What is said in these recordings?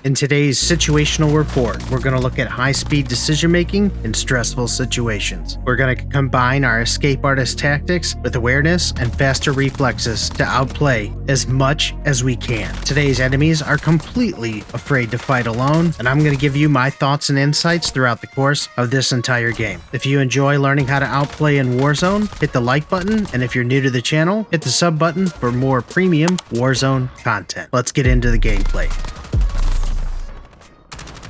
In today's situational report, we're going to look at high-speed decision-making in stressful situations. We're going to combine our escape artist tactics with awareness and faster reflexes to outplay as much as we can. Today's enemies are completely afraid to fight alone, and I'm going to give you my thoughts and insights throughout the course of this entire game. If you enjoy learning how to outplay in Warzone, hit the like button, and if you're new to the channel, hit the sub button for more premium Warzone content. Let's get into the gameplay.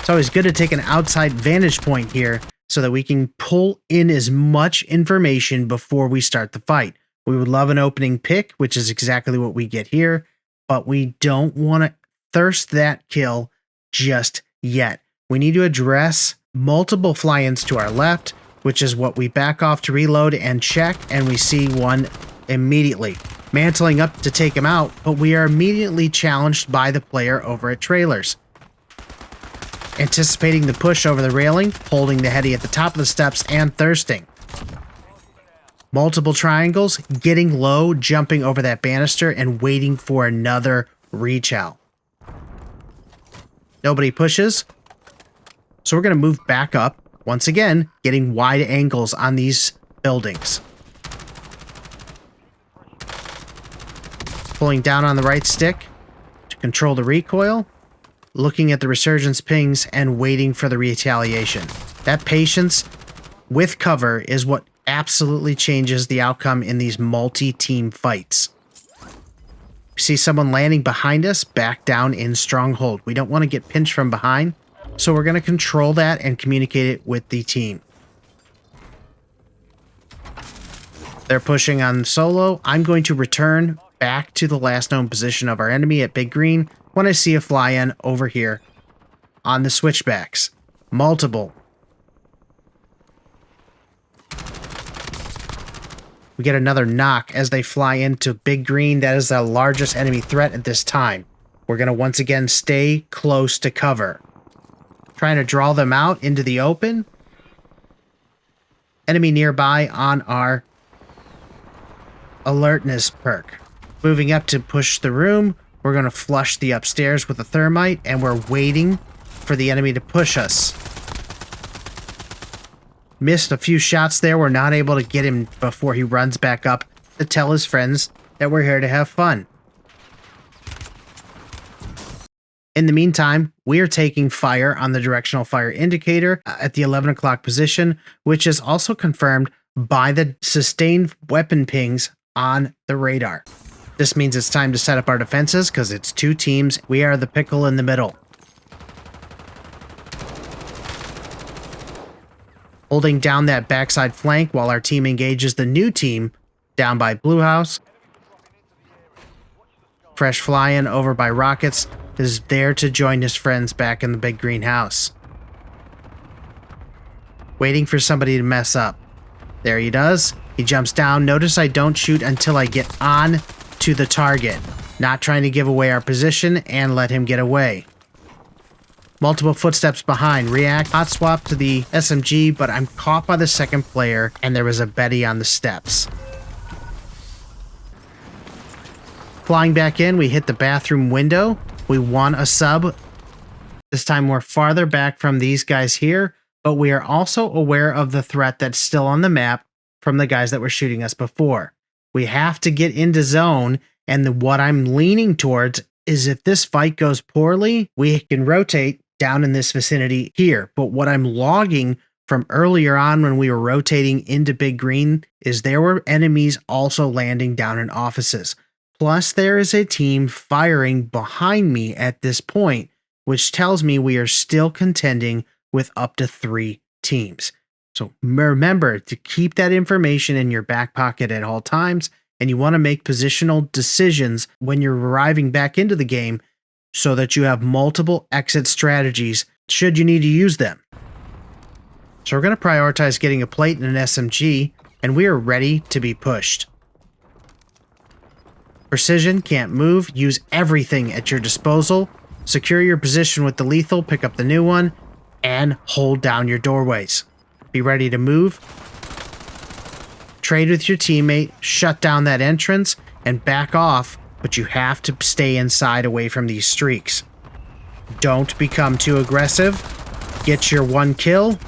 It's always good to take an outside vantage point here so that we can pull in as much information before we start the fight. We would love an opening pick, which is exactly what we get here, but we don't want to thirst that kill just yet. We need to address multiple fly-ins to our left, which is what we back off to reload and check, and we see one immediately. Mantling up to take him out, but we are immediately challenged by the player over at trailers. Anticipating the push over the railing, holding the heady at the top of the steps, and thirsting. Multiple triangles, getting low, jumping over that banister, and waiting for another reach out. Nobody pushes, so we're going to move back up, once again, getting wide angles on these buildings. Pulling down on the right stick to control the recoil. Looking at the resurgence pings and waiting for the retaliation. That patience with cover is what absolutely changes the outcome in these multi-team fights. We see someone landing behind us, back down in stronghold. We don't want to get pinched from behind, so we're going to control that and communicate it with the team. They're pushing on solo. I'm going to return back to the last known position of our enemy at Big Green when I see a fly-in over here on the switchbacks. Multiple. We get another knock as they fly into Big Green. That is the largest enemy threat at this time. We're going to once again stay close to cover. Trying to draw them out into the open. Enemy nearby on our alertness perk. Moving up to push the room. We're going to flush the upstairs with a thermite, and we're waiting for the enemy to push us. Missed a few shots there. We're not able to get him before he runs back up to tell his friends that we're here to have fun. In the meantime, we are taking fire on the directional fire indicator at the 11 o'clock position, which is also confirmed by the sustained weapon pings on the radar. This means it's time to set up our defenses because it's two teams. We are the pickle in the middle. Holding down that backside flank while our team engages the new team down by Blue House. Fresh fly-in over by Rockets is there to join his friends back in the Big Green house. Waiting for somebody to mess up. There he does. He jumps down. Notice I don't shoot until I get on to the target, not trying to give away our position and let him get away. Multiple footsteps behind. React, hot swap to the SMG, but I'm caught by the second player and there was a Betty on the steps. Flying back in, we hit the bathroom window. We won a sub. This time we're farther back from these guys here, but we are also aware of the threat that's still on the map from the guys that were shooting us before. We have to get into zone, and what I'm leaning towards is if this fight goes poorly, we can rotate down in this vicinity here. But what I'm logging from earlier on when we were rotating into Big Green is there were enemies also landing down in offices. Plus, there is a team firing behind me at this point, which tells me we are still contending with up to 3 teams. So remember to keep that information in your back pocket at all times, and you want to make positional decisions when you're arriving back into the game so that you have multiple exit strategies should you need to use them. So we're going to prioritize getting a plate and an SMG, and we are ready to be pushed. Precision, can't move, use everything at your disposal, secure your position with the lethal, pick up the new one, and hold down your doorways. Be ready to move. Trade with your teammate, shut down that entrance, and back off, but you have to stay inside away from these streaks. Don't become too aggressive. Get your one kill.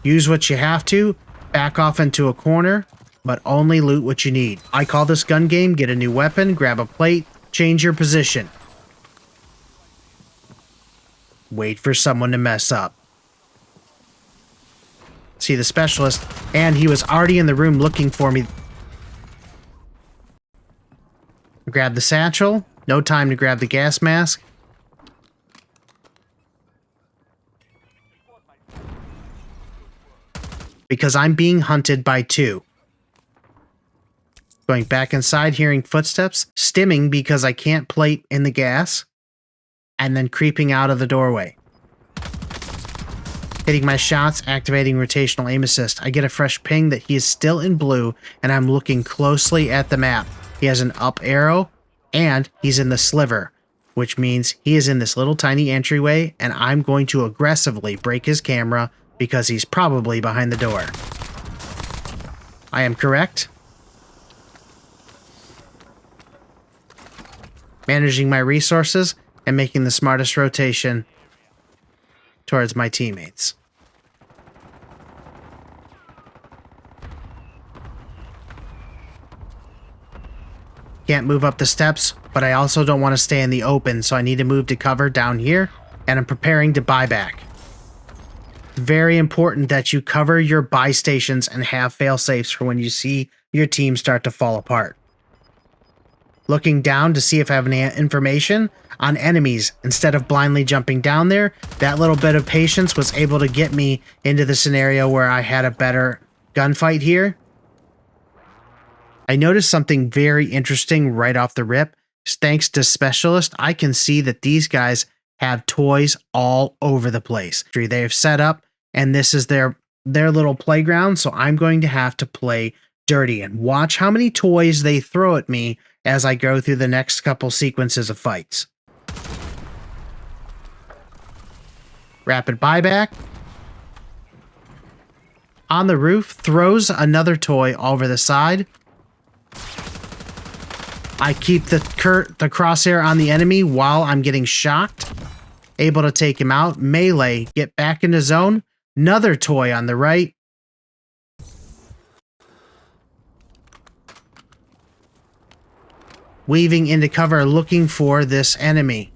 Use what you have to. Back off into a corner, but only loot what you need. I call this gun game, get a new weapon, grab a plate, change your position. Wait for someone to mess up. See the specialist, and he was already in the room looking for me. Grab the satchel. No time to grab the gas mask. Because I'm being hunted by two. Going back inside, hearing footsteps. Stimming because I can't plate in the gas. And then creeping out of the doorway. Hitting my shots, activating rotational aim assist. I get a fresh ping that he is still in blue, and I'm looking closely at the map. He has an up arrow, and he's in the sliver, which means he is in this little tiny entryway, and I'm going to aggressively break his camera because he's probably behind the door. I am correct. Managing my resources and making the smartest rotation towards my teammates. Can't move up the steps, but I also don't want to stay in the open, so I need to move to cover down here, and I'm preparing to buy back. Very important that you cover your buy stations and have fail-safes for when you see your team start to fall apart. Looking down to see if I have any information on enemies instead of blindly jumping down there. That little bit of patience was able to get me into the scenario where I had a better gunfight here. I noticed something very interesting right off the rip. Thanks to Specialist, I can see that these guys have toys all over the place. They have set up, and this is their little playground, so I'm going to have to play dirty and watch how many toys they throw at me as I go through the next couple sequences of fights. Rapid buyback. On the roof, throws another toy over the side. I keep the crosshair on the enemy while I'm getting shocked. Able to take him out. Melee, get back into zone. Another toy on the right. Weaving into cover, looking for this enemy.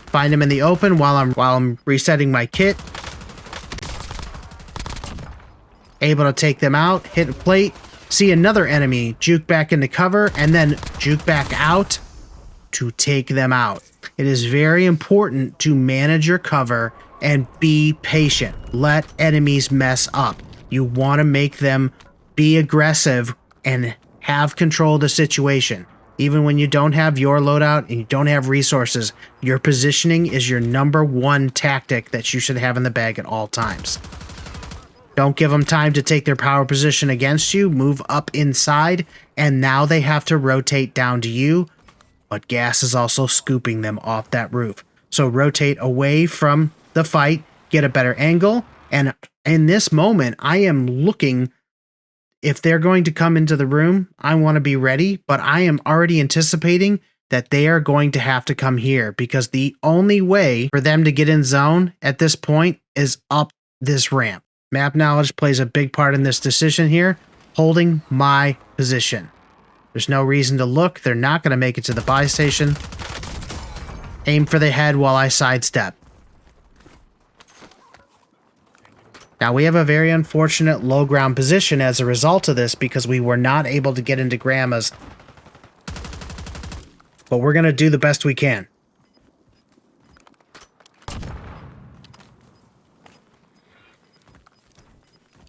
Find him in the open while I'm resetting my kit. Able to take them out, hit a plate, see another enemy, juke back into cover, and then juke back out to take them out. It is very important to manage your cover and be patient. Let enemies mess up. You want to make them be aggressive and have control of the situation. Even when you don't have your loadout and you don't have resources, your positioning is your #1 tactic that you should have in the bag at all times. Don't give them time to take their power position against you. Move up inside, and now they have to rotate down to you. But gas is also scooping them off that roof. So rotate away from the fight, get a better angle, and in this moment, I am looking. If they're going to come into the room, I want to be ready, but I am already anticipating that they are going to have to come here because the only way for them to get in zone at this point is up this ramp. Map knowledge plays a big part in this decision here, holding my position. There's no reason to look. They're not going to make it to the buy station. Aim for the head while I sidestep. Now, we have a very unfortunate low ground position as a result of this because we were not able to get into Grandma's. But we're going to do the best we can.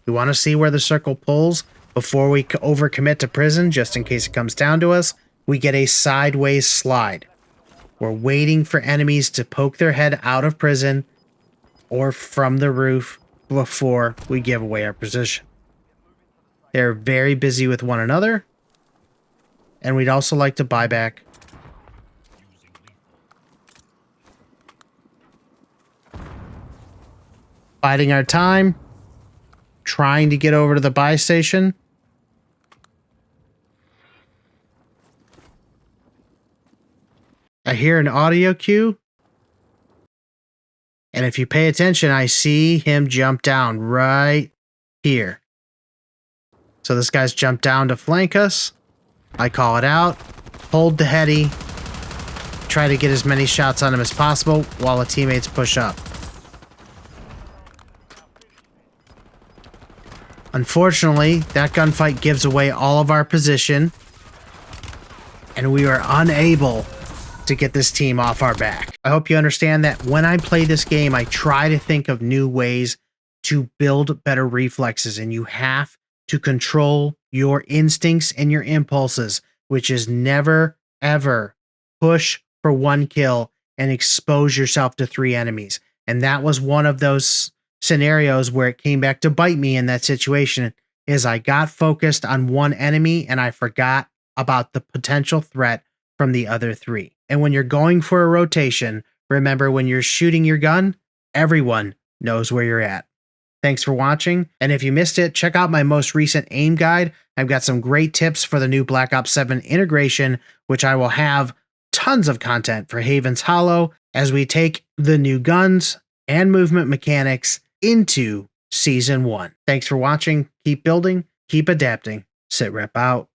We want to see where the circle pulls before we overcommit to prison, just in case it comes down to us. We get a sideways slide. We're waiting for enemies to poke their head out of prison or from the roof before we give away our position. They're very busy with one another, and we'd also like to buy back. Biding our time, trying to get over to the buy station. I hear an audio cue. And if you pay attention, I see him jump down right here. So this guy's jumped down to flank us. I call it out. Hold the heady. Try to get as many shots on him as possible while the teammates push up. Unfortunately, that gunfight gives away all of our position, and we were unable to get this team off our back. I hope you understand that when I play this game, I try to think of new ways to build better reflexes, and you have to control your instincts and your impulses, which is never, ever push for one kill and expose yourself to 3 enemies. And that was one of those scenarios where it came back to bite me in that situation, is I got focused on one enemy and I forgot about the potential threat from the other 3. And when you're going for a rotation, remember when you're shooting your gun, everyone knows where you're at. Thanks for watching, and if you missed it, check out my most recent aim guide. I've got some great tips for the new Black Ops 7 integration, which I will have tons of content for Haven's Hollow as we take the new guns and movement mechanics into Season 1. Thanks for watching, keep building, keep adapting, Sit Rep out.